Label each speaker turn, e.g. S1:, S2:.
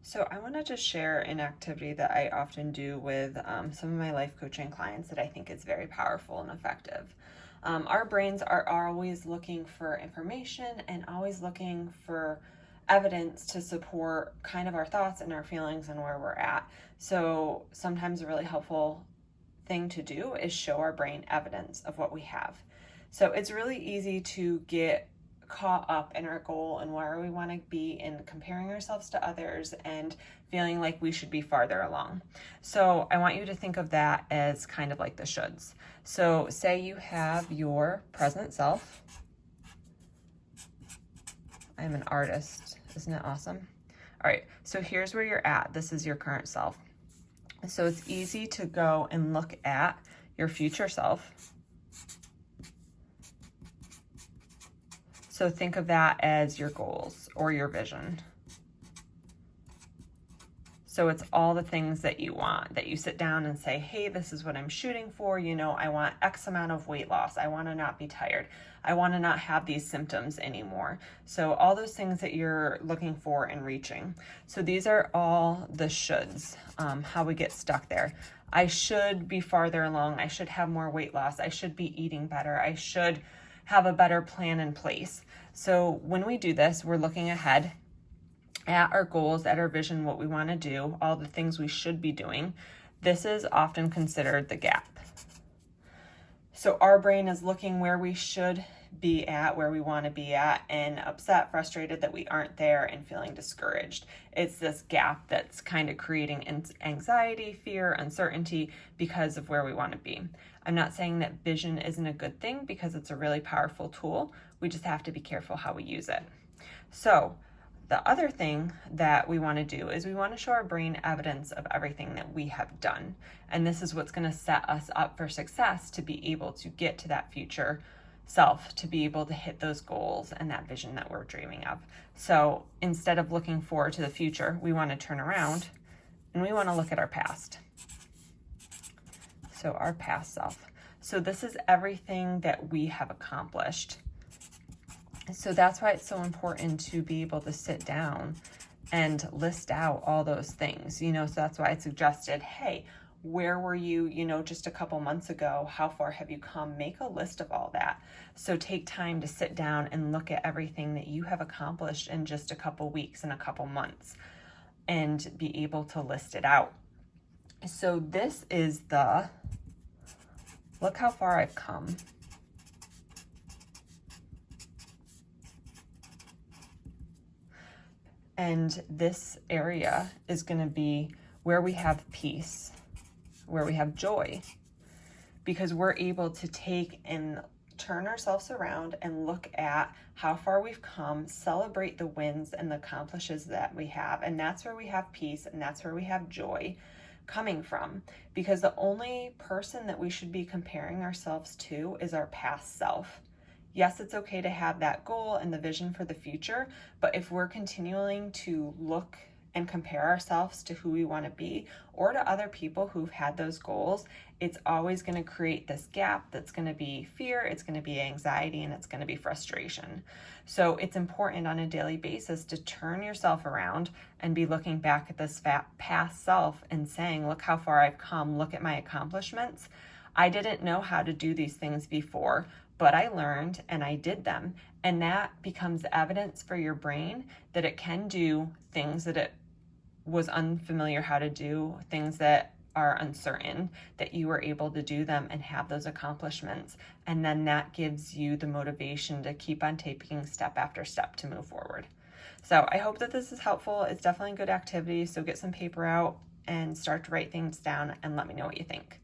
S1: So I want to just share an activity that I often do with some of my life coaching clients that I think is very powerful and effective. Our brains are always looking for information and always looking for evidence to support kind of our thoughts and our feelings and where we're at. So sometimes a really helpful thing to do is show our brain evidence of what we have. So it's really easy to get caught up in our goal and where we want to be in comparing ourselves to others and feeling like we should be farther along. So I want you to think of that as kind of like the shoulds. So say you have your present self. I'm an artist. Isn't it awesome? All right, so here's where you're at. This is your current self. So it's easy to go and look at your future self. So think of that as your goals or your vision. So it's all the things that you want, that you sit down and say, hey, this is what I'm shooting for. You know, I want X amount of weight loss. I want to not be tired. I want to not have these symptoms anymore. So all those things that you're looking for and reaching. So these are all the shoulds, how we get stuck there. I should be farther along. I should have more weight loss. I should be eating better. I should have a better plan in place. So when we do this, we're looking ahead at our goals, at our vision, what we want to do, all the things we should be doing. This is often considered the gap. So our brain is looking where we should be at, where we want to be at, and upset, frustrated that we aren't there and feeling discouraged. It's this gap that's kind of creating anxiety, fear, uncertainty because of where we want to be. I'm not saying that vision isn't a good thing because it's a really powerful tool. We just have to be careful how we use it. So the other thing that we want to do is we want to show our brain evidence of everything that we have done. And this is what's going to set us up for success to be able to get to that future self, to be able to hit those goals and that vision that we're dreaming of. So instead of looking forward to the future, we want to turn around and we want to look at our past. So our past self. So this is everything that we have accomplished. So that's why it's so important to be able to sit down and list out all those things, so that's why I suggested, hey, where were you, just a couple months ago? How far have you come? Make a list of all that. So take time to sit down and look at everything that you have accomplished in just a couple weeks and a couple months and be able to list it out. So this is look how far I've come. And this area is going to be where we have peace, where we have joy, because we're able to take and turn ourselves around and look at how far we've come, celebrate the wins and the accomplishes that we have. And that's where we have peace and that's where we have joy coming from, because the only person that we should be comparing ourselves to is our past self. Yes, it's okay to have that goal and the vision for the future, but if we're continuing to look and compare ourselves to who we want to be or to other people who've had those goals, it's always going to create this gap that's going to be fear, it's going to be anxiety, and it's going to be frustration. So it's important on a daily basis to turn yourself around and be looking back at this past self and saying, look how far I've come, look at my accomplishments. I didn't know how to do these things before, but I learned and I did them. And that becomes evidence for your brain that it can do things that it was unfamiliar how to do, things that are uncertain, that you were able to do them and have those accomplishments. And then that gives you the motivation to keep on taking step after step to move forward. So I hope that this is helpful. It's definitely a good activity. So get some paper out and start to write things down and let me know what you think.